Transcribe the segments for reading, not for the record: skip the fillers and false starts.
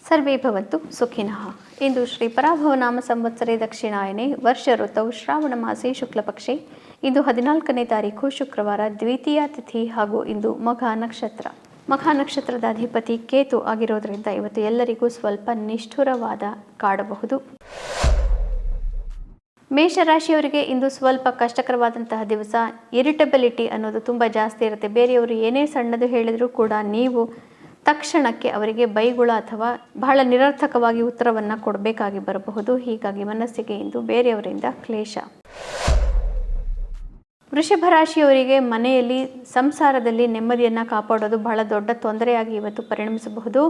ಸರ್ವೇ ಭವಂತು ಸುಖಿನಃ. ಇಂದು ಶ್ರೀ ಪರಾಭವನಾಮ ಸಂವತ್ಸರೆ ದಕ್ಷಿಣಾಯನೆ ವರ್ಷ ಋತೌ ಶ್ರಾವಣ ಮಾಸೆ ಶುಕ್ಲಪಕ್ಷೆ. ಇಂದು 14ನೇ ತಾರೀಕು ಶುಕ್ರವಾರ, ದ್ವಿತೀಯ ತಿಥಿ ಹಾಗೂ ಇಂದು ಮಘ ನಕ್ಷತ್ರ. ಮಘ ನಕ್ಷತ್ರದ ಅಧಿಪತಿ ಕೇತು ಆಗಿರೋದ್ರಿಂದ ಇವತ್ತು ಎಲ್ಲರಿಗೂ ಸ್ವಲ್ಪ ನಿಷ್ಠುರವಾದ ಕಾಡಬಹುದು. ಮೇಷರಾಶಿಯವರಿಗೆ ಇಂದು ಸ್ವಲ್ಪ ಕಷ್ಟಕರವಾದಂತಹ ದಿವಸ. ಇರಿಟಬಿಲಿಟಿ ಅನ್ನೋದು ತುಂಬ ಜಾಸ್ತಿ ಇರುತ್ತೆ. ಬೇರೆಯವರು ಏನೇ ಸಣ್ಣದು ಹೇಳಿದರೂ ಕೂಡ ನೀವು ತಕ್ಷಣಕ್ಕೆ ಅವರಿಗೆ ಬೈಗುಳ ಅಥವಾ ಬಹಳ ನಿರರ್ಥಕವಾಗಿ ಉತ್ತರವನ್ನು ಕೊಡಬೇಕಾಗಿ ಬರಬಹುದು. ಹೀಗಾಗಿ ಮನಸ್ಸಿಗೆ ಇಂದು ಬೇರೆಯವರಿಂದ ಕ್ಲೇಶ. ವೃಷಭ ರಾಶಿಯವರಿಗೆ ಮನೆಯಲ್ಲಿ ಸಂಸಾರದಲ್ಲಿ ನೆಮ್ಮದಿಯನ್ನು ಕಾಪಾಡೋದು ಬಹಳ ದೊಡ್ಡ ತೊಂದರೆಯಾಗಿ ಇವತ್ತು ಪರಿಣಮಿಸಬಹುದು.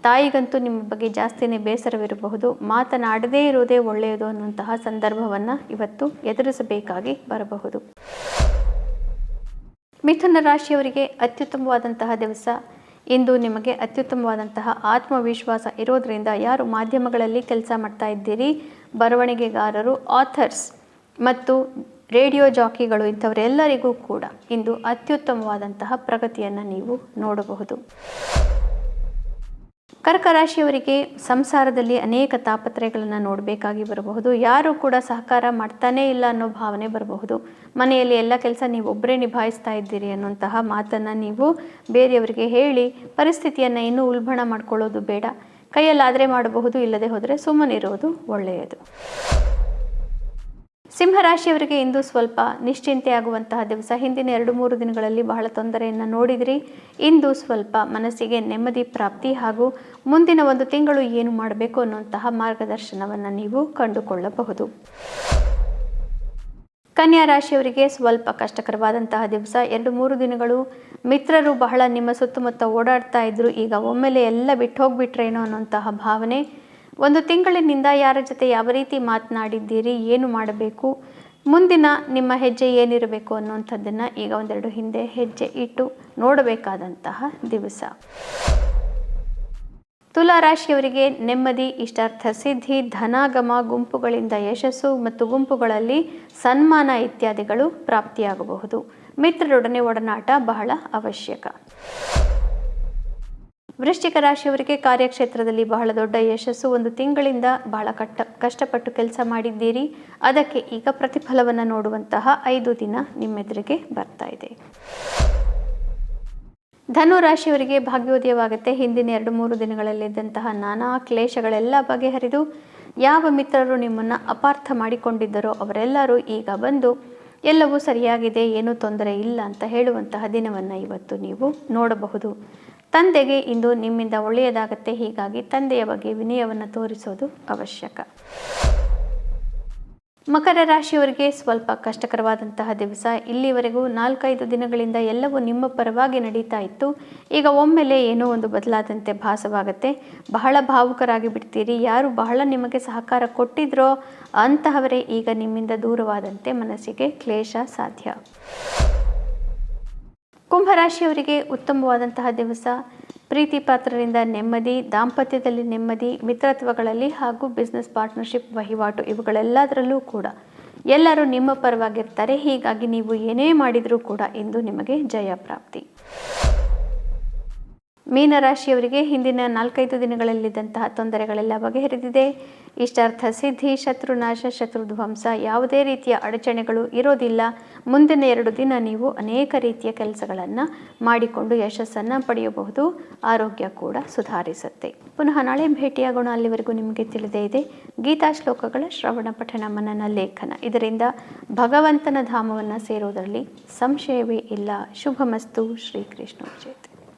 ತಾಯಿಗಂತೂ ನಿಮ್ಮ ಬಗ್ಗೆ ಜಾಸ್ತಿನೇ ಬೇಸರವಿರಬಹುದು. ಮಾತನಾಡದೇ ಇರೋದೇ ಒಳ್ಳೆಯದು ಅನ್ನುವಂತಹ ಸಂದರ್ಭವನ್ನು ಇವತ್ತು ಎದುರಿಸಬೇಕಾಗಿ ಬರಬಹುದು. ಮಿಥುನ ರಾಶಿಯವರಿಗೆ ಅತ್ಯುತ್ತಮವಾದಂತಹ ದಿವಸ. ಇಂದು ನಿಮಗೆ ಅತ್ಯುತ್ತಮವಾದಂತಹ ಆತ್ಮವಿಶ್ವಾಸ ಇರೋದರಿಂದ ಯಾರು ಮಾಧ್ಯಮಗಳಲ್ಲಿ ಕೆಲಸ ಮಾಡ್ತಾ ಇದ್ದೀರಿ, ಬರವಣಿಗೆಗಾರರು, ಆಥರ್ಸ್ ಮತ್ತು ರೇಡಿಯೋ ಜಾಕಿಗಳು, ಇಂಥವರೆಲ್ಲರಿಗೂ ಕೂಡ ಇಂದು ಅತ್ಯುತ್ತಮವಾದಂತಹ ಪ್ರಗತಿಯನ್ನು ನೀವು ನೋಡಬಹುದು. ಕರ್ಕ ರಾಶಿಯವರಿಗೆ ಸಂಸಾರದಲ್ಲಿ ಅನೇಕ ತಾಪತ್ರಯಗಳನ್ನು ನೋಡಬೇಕಾಗಿ ಬರಬಹುದು. ಯಾರು ಕೂಡ ಸಹಕಾರ ಮಾಡ್ತಾನೇ ಇಲ್ಲ ಅನ್ನೋ ಭಾವನೆ ಬರಬಹುದು. ಮನೆಯಲ್ಲಿ ಎಲ್ಲ ಕೆಲಸ ನೀವು ಒಬ್ಬರೇ ನಿಭಾಯಿಸ್ತಾ ಇದ್ದೀರಿ ಅನ್ನುವಂತಹ ಮಾತನ್ನು ನೀವು ಬೇರೆಯವರಿಗೆ ಹೇಳಿ ಪರಿಸ್ಥಿತಿಯನ್ನು ಇನ್ನೂ ಉಲ್ಬಣ ಮಾಡ್ಕೊಳ್ಳೋದು ಬೇಡ. ಕೈಯಲ್ಲಾದರೆ ಮಾಡಬಹುದು, ಇಲ್ಲದೆ ಹೋದರೆ ಸುಮ್ಮನಿರೋದು ಒಳ್ಳೆಯದು. ಸಿಂಹರಾಶಿಯವರಿಗೆ ಇಂದು ಸ್ವಲ್ಪ ನಿಶ್ಚಿಂತೆ ಆಗುವಂತಹ ದಿವಸ. ಹಿಂದಿನ 2-3 ದಿನಗಳಲ್ಲಿ ಬಹಳ ತೊಂದರೆಯನ್ನು ನೋಡಿದಿರಿ. ಇಂದು ಸ್ವಲ್ಪ ಮನಸ್ಸಿಗೆ ನೆಮ್ಮದಿ ಪ್ರಾಪ್ತಿ ಹಾಗೂ ಮುಂದಿನ 1 ತಿಂಗಳು ಏನು ಮಾಡಬೇಕು ಅನ್ನುವಂತಹ ಮಾರ್ಗದರ್ಶನವನ್ನು ನೀವು ಕಂಡುಕೊಳ್ಳಬಹುದು. ಕನ್ಯಾ ರಾಶಿಯವರಿಗೆ ಸ್ವಲ್ಪ ಕಷ್ಟಕರವಾದಂತಹ ದಿವಸ. 2-3 ದಿನಗಳು ಮಿತ್ರರು ಬಹಳ ನಿಮ್ಮ ಸುತ್ತಮುತ್ತ ಓಡಾಡ್ತಾ ಇದ್ರು. ಈಗ ಒಮ್ಮೆಲೆ ಎಲ್ಲ ಬಿಟ್ಟು ಹೋಗ್ಬಿಟ್ರೇನೋ ಅನ್ನುವಂತಹ ಭಾವನೆ. 1 ತಿಂಗಳಿನಿಂದ ಯಾರ ಜೊತೆ ಯಾವ ರೀತಿ ಮಾತನಾಡಿದ್ದೀರಿ, ಏನು ಮಾಡಬೇಕು, ಮುಂದಿನ ನಿಮ್ಮ ಹೆಜ್ಜೆ ಏನಿರಬೇಕು ಅನ್ನುವಂಥದ್ದನ್ನು ಈಗ 1-2 ಹಿಂದೆ ಹೆಜ್ಜೆ ಇಟ್ಟು ನೋಡಬೇಕಾದಂತಹ ದಿವಸ. ತುಲಾ ರಾಶಿಯವರಿಗೆ ನೆಮ್ಮದಿ, ಇಷ್ಟಾರ್ಥ ಸಿದ್ಧಿ, ಧನಾಗಮ, ಗುಂಪುಗಳಿಂದ ಯಶಸ್ಸು ಮತ್ತು ಗುಂಪುಗಳಲ್ಲಿ ಸನ್ಮಾನ ಇತ್ಯಾದಿಗಳು ಪ್ರಾಪ್ತಿಯಾಗಬಹುದು. ಮಿತ್ರರೊಡನೆ ಒಡನಾಟ ಬಹಳ ಅವಶ್ಯಕ. ವೃಶ್ಚಿಕ ರಾಶಿಯವರಿಗೆ ಕಾರ್ಯಕ್ಷೇತ್ರದಲ್ಲಿ ಬಹಳ ದೊಡ್ಡ ಯಶಸ್ಸು. 1 ತಿಂಗಳಿಂದ ಬಹಳ ಕಷ್ಟಪಟ್ಟು ಕೆಲಸ ಮಾಡಿದ್ದೀರಿ. ಅದಕ್ಕೆ ಈಗ ಪ್ರತಿಫಲವನ್ನು ನೋಡುವಂತಹ 5 ದಿನ ನಿಮ್ಮೆದುರಿಗೆ ಬರ್ತಾ ಇದೆ. ಧನು ರಾಶಿಯವರಿಗೆ ಭಾಗ್ಯೋದಯವಾಗುತ್ತೆ. ಹಿಂದಿನ 2-3 ದಿನಗಳಲ್ಲಿದ್ದಂತಹ ನಾನಾ ಕ್ಲೇಶಗಳೆಲ್ಲ ಬಗೆಹರಿದು ಯಾವ ಮಿತ್ರರು ನಿಮ್ಮನ್ನು ಅಪಾರ್ಥ ಮಾಡಿಕೊಂಡಿದ್ದರೋ ಅವರೆಲ್ಲರೂ ಈಗ ಬಂದು ಎಲ್ಲವೂ ಸರಿಯಾಗಿದೆ, ಏನೂ ತೊಂದರೆ ಇಲ್ಲ ಅಂತ ಹೇಳುವಂತಹ ದಿನವನ್ನು ಇವತ್ತು ನೀವು ನೋಡಬಹುದು. ತಂದೆಗೆ ಇಂದು ನಿಮ್ಮಿಂದ ಒಳ್ಳೆಯದಾಗತ್ತೆ. ಹೀಗಾಗಿ ತಂದೆಯ ಬಗ್ಗೆ ವಿನಯವನ್ನು ತೋರಿಸೋದು ಅವಶ್ಯಕ. ಮಕರ ರಾಶಿಯವರಿಗೆ ಸ್ವಲ್ಪ ಕಷ್ಟಕರವಾದಂತಹ ದಿವಸ. ಇಲ್ಲಿವರೆಗೂ 4-5 ದಿನಗಳಿಂದ ಎಲ್ಲವೂ ನಿಮ್ಮ ಪರವಾಗಿ ನಡೀತಾ ಇತ್ತು. ಈಗ ಒಮ್ಮೆಲೆ ಏನೋ ಒಂದು ಬದಲಾದಂತೆ ಭಾಸವಾಗುತ್ತೆ. ಬಹಳ ಭಾವುಕರಾಗಿ ಬಿಡ್ತೀರಿ. ಯಾರು ಬಹಳ ನಿಮಗೆ ಸಹಕಾರ ಕೊಟ್ಟಿದ್ರೋ ಅಂತಹವರೇ ಈಗ ನಿಮ್ಮಿಂದ ದೂರವಾದಂತೆ ಮನಸ್ಸಿಗೆ ಕ್ಲೇಶ ಸಾಧ್ಯ. ಕುಂಭರಾಶಿಯವರಿಗೆ ಉತ್ತಮವಾದಂತಹ ದಿವಸ. ಪ್ರೀತಿ ಪಾತ್ರರಿಂದ ನೆಮ್ಮದಿ, ದಾಂಪತ್ಯದಲ್ಲಿ ನೆಮ್ಮದಿ, ಮಿತ್ರತ್ವಗಳಲ್ಲಿ ಹಾಗೂ ಬಿಸ್ನೆಸ್ ಪಾರ್ಟ್ನರ್ಶಿಪ್, ವಹಿವಾಟು ಇವುಗಳೆಲ್ಲದರಲ್ಲೂ ಕೂಡ ಎಲ್ಲರೂ ನಿಮ್ಮ ಪರವಾಗಿರ್ತಾರೆ. ಹೀಗಾಗಿ ನೀವು ಏನೇ ಮಾಡಿದರೂ ಕೂಡ ಇಂದು ನಿಮಗೆ ಜಯ ಪ್ರಾಪ್ತಿ. ಮೀನರಾಶಿಯವರಿಗೆ ಹಿಂದಿನ 4-5 ದಿನಗಳಲ್ಲಿದ್ದಂತಹ ತೊಂದರೆಗಳೆಲ್ಲ ಬಗೆಹರಿದಿದೆ. ಇಷ್ಟಾರ್ಥ ಸಿದ್ಧಿ, ಶತ್ರುನಾಶ, ಶತ್ರುಧ್ವಂಸ, ಯಾವುದೇ ರೀತಿಯ ಅಡಚಣೆಗಳು ಇರೋದಿಲ್ಲ. ಮುಂದಿನ 2 ದಿನ ನೀವು ಅನೇಕ ರೀತಿಯ ಕೆಲಸಗಳನ್ನು ಮಾಡಿಕೊಂಡು ಯಶಸ್ಸನ್ನು ಪಡೆಯಬಹುದು. ಆರೋಗ್ಯ ಕೂಡ ಸುಧಾರಿಸುತ್ತೆ. ಪುನಃ ನಾಳೆ ಭೇಟಿಯಾಗೋಣ. ಅಲ್ಲಿವರೆಗೂ ನಿಮಗೆ ತಿಳಿದೇ ಇದೆ ಗೀತಾ ಶ್ಲೋಕಗಳ ಶ್ರವಣ, ಪಠಣ, ಮನನ, ಲೇಖನ. ಇದರಿಂದ ಭಗವಂತನ ಧಾಮವನ್ನು ಸೇರೋದರಲ್ಲಿ ಸಂಶಯವೇ ಇಲ್ಲ. ಶುಭಮಸ್ತು. ಶ್ರೀಕೃಷ್ಣ ಜಯ.